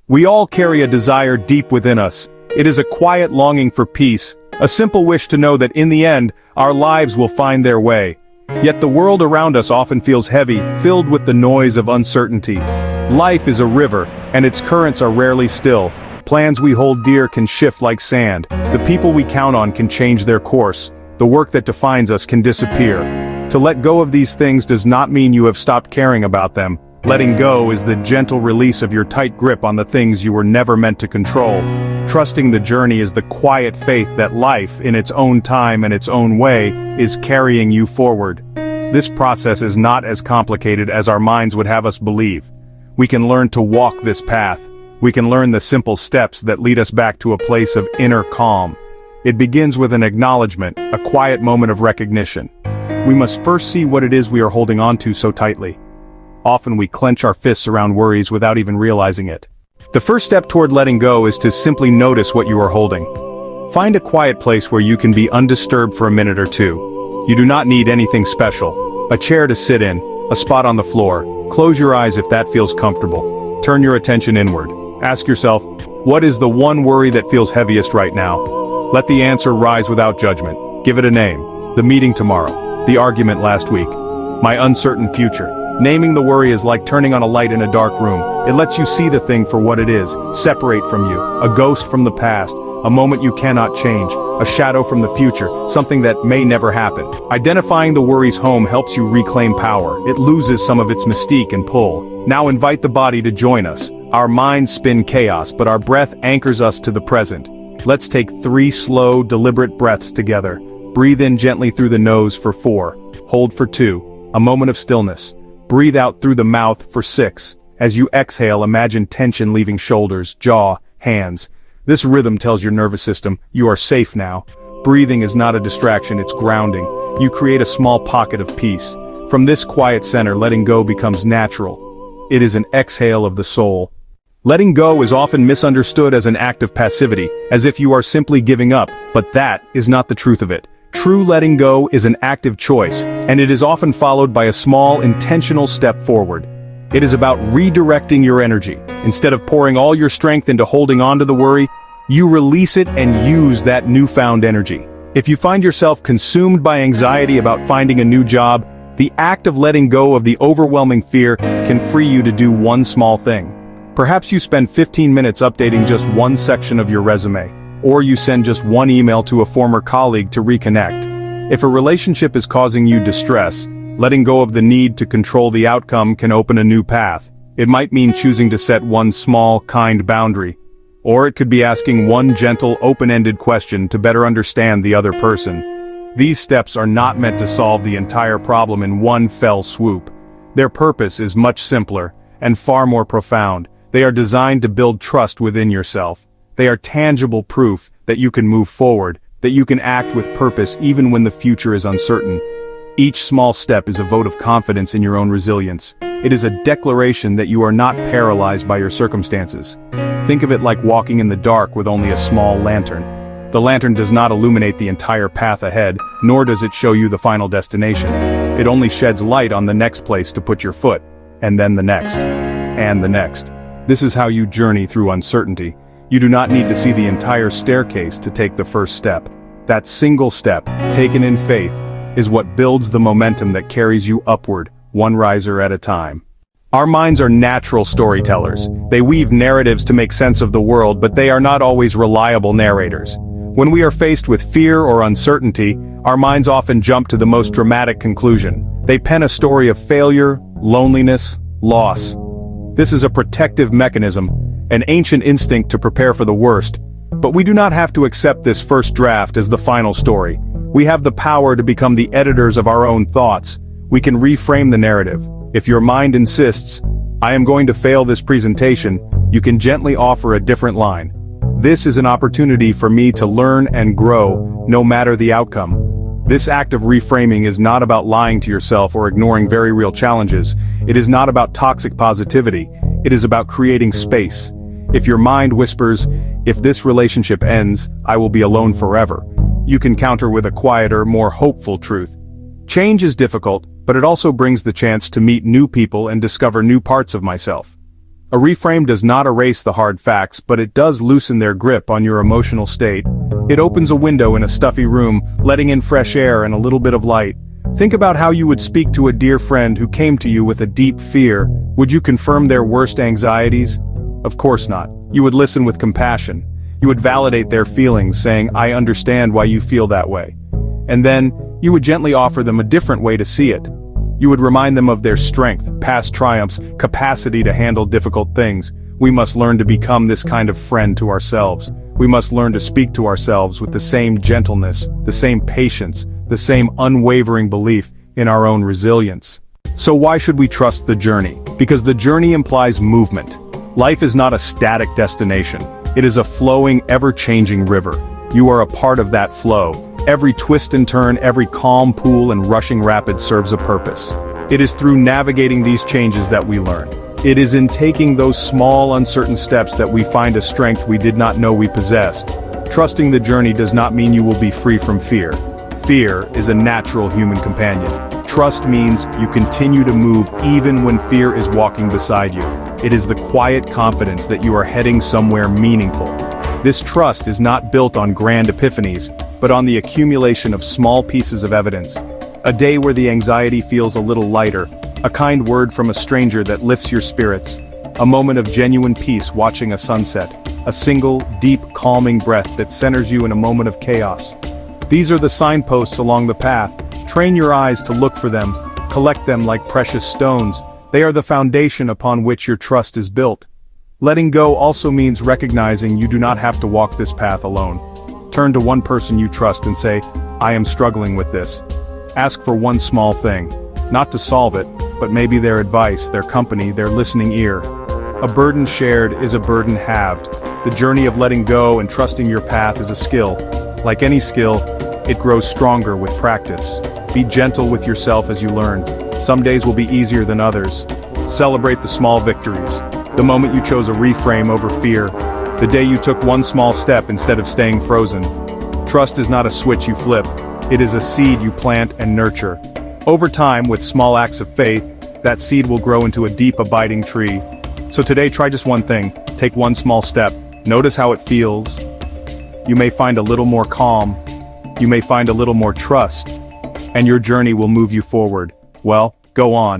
We all carry a desire deep within us. It is a quiet longing for peace, a simple wish to know that in the end, our lives will find their way. Yet the world around us often feels heavy, filled with the noise of uncertainty. Life is a river, and its currents are rarely still. Plans we hold dear can shift like sand. The people we count on can change their course. The work that defines us can disappear. To let go of these things does not mean you have stopped caring about them. Letting go is the gentle release of your tight grip on the things you were never meant to control. Trusting the journey is the quiet faith that life, in its own time and its own way, is carrying you forward. This process is not as complicated as our minds would have us believe. We can learn to walk this path. We can learn the simple steps that lead us back to a place of inner calm. It begins with an acknowledgement, a quiet moment of recognition. We must first see what it is we are holding on to so tightly. Often we clench our fists around worries without even realizing it. The first step toward letting go is to simply notice what you are holding. Find a quiet place where you can be undisturbed for a minute or two. You do not need anything special. A chair to sit in, a spot on the floor. Close your eyes if that feels comfortable. Turn your attention inward. Ask yourself, what is the one worry that feels heaviest right now? Let the answer rise without judgment. Give it a name. The meeting tomorrow. The argument last week. My uncertain future. Naming the worry is like turning on a light in a dark room. It lets you see the thing for what it is, separate from you, a ghost from the past, a moment you cannot change, a shadow from the future, something that may never happen. Identifying the worry's home helps you reclaim power. It loses some of its mystique and pull. Now invite the body to join us. Our minds spin chaos, but our breath anchors us to the present. Let's take 3 slow, deliberate breaths together. Breathe in gently through the nose for 4. Hold for 2. A moment of stillness. Breathe out through the mouth for 6. As you exhale, imagine tension leaving shoulders, jaw, hands. This rhythm tells your nervous system, you are safe now. Breathing is not a distraction, it's grounding. You create a small pocket of peace. From this quiet center, letting go becomes natural. It is an exhale of the soul. Letting go is often misunderstood as an act of passivity, as if you are simply giving up, but that is not the truth of it. True letting go is an active choice, and it is often followed by a small, intentional step forward. It is about redirecting your energy. Instead of pouring all your strength into holding on to the worry, you release it and use that newfound energy. If you find yourself consumed by anxiety about finding a new job, the act of letting go of the overwhelming fear can free you to do one small thing. Perhaps you spend 15 minutes updating just one section of your resume. Or you send just one email to a former colleague to reconnect. If a relationship is causing you distress, letting go of the need to control the outcome can open a new path. It might mean choosing to set one small, kind boundary. Or it could be asking one gentle, open-ended question to better understand the other person. These steps are not meant to solve the entire problem in one fell swoop. Their purpose is much simpler and far more profound. They are designed to build trust within yourself. They are tangible proof that you can move forward, that you can act with purpose even when the future is uncertain. Each small step is a vote of confidence in your own resilience. It is a declaration that you are not paralyzed by your circumstances. Think of it like walking in the dark with only a small lantern. The lantern does not illuminate the entire path ahead, nor does it show you the final destination. It only sheds light on the next place to put your foot, and then the next, and the next. This is how you journey through uncertainty. You do not need to see the entire staircase to take the first step. That single step, taken in faith, is what builds the momentum that carries you upward, one riser at a time. Our minds are natural storytellers. They weave narratives to make sense of the world, but they are not always reliable narrators. When we are faced with fear or uncertainty, our minds often jump to the most dramatic conclusion. They pen a story of failure, loneliness, loss. This is a protective mechanism, an ancient instinct to prepare for the worst. But we do not have to accept this first draft as the final story. We have the power to become the editors of our own thoughts. We can reframe the narrative. If your mind insists, "I am going to fail this presentation," you can gently offer a different line. "This is an opportunity for me to learn and grow, no matter the outcome." This act of reframing is not about lying to yourself or ignoring very real challenges. It is not about toxic positivity. It is about creating space. If your mind whispers, "If this relationship ends, I will be alone forever," you can counter with a quieter, more hopeful truth. Change is difficult, but it also brings the chance to meet new people and discover new parts of myself. A reframe does not erase the hard facts, but it does loosen their grip on your emotional state. It opens a window in a stuffy room, letting in fresh air and a little bit of light. Think about how you would speak to a dear friend who came to you with a deep fear. Would you confirm their worst anxieties? Of course not. You would listen with compassion. You would validate their feelings, saying, "I understand why you feel that way." And then, you would gently offer them a different way to see it. You would remind them of their strength, past triumphs, capacity to handle difficult things. We must learn to become this kind of friend to ourselves. We must learn to speak to ourselves with the same gentleness, the same patience, the same unwavering belief in our own resilience. So why should we trust the journey? Because the journey implies movement. Life is not a static destination. It is a flowing, ever-changing river. You are a part of that flow. Every twist and turn, every calm pool and rushing rapid serves a purpose. It is through navigating these changes that we learn. It is in taking those small, uncertain steps that we find a strength we did not know we possessed. Trusting the journey does not mean you will be free from fear. Fear is a natural human companion. Trust means you continue to move even when fear is walking beside you. It is the quiet confidence that you are heading somewhere meaningful. This trust is not built on grand epiphanies, but on the accumulation of small pieces of evidence. A day where the anxiety feels a little lighter, a kind word from a stranger that lifts your spirits, a moment of genuine peace watching a sunset, a single, deep, calming breath that centers you in a moment of chaos. These are the signposts along the path. Train your eyes to look for them, collect them like precious stones. They are the foundation upon which your trust is built. Letting go also means recognizing you do not have to walk this path alone. Turn to one person you trust and say, "I am struggling with this." Ask for one small thing. Not to solve it, but maybe their advice, their company, their listening ear. A burden shared is a burden halved. The journey of letting go and trusting your path is a skill. Like any skill, it grows stronger with practice. Be gentle with yourself as you learn. Some days will be easier than others. Celebrate the small victories. The moment you chose a reframe over fear. The day you took one small step instead of staying frozen. Trust is not a switch you flip. It is a seed you plant and nurture. Over time, with small acts of faith, that seed will grow into a deep, abiding tree. So today, try just one thing. Take one small step. Notice how it feels. You may find a little more calm. You may find a little more trust. And your journey will move you forward. Well, go on.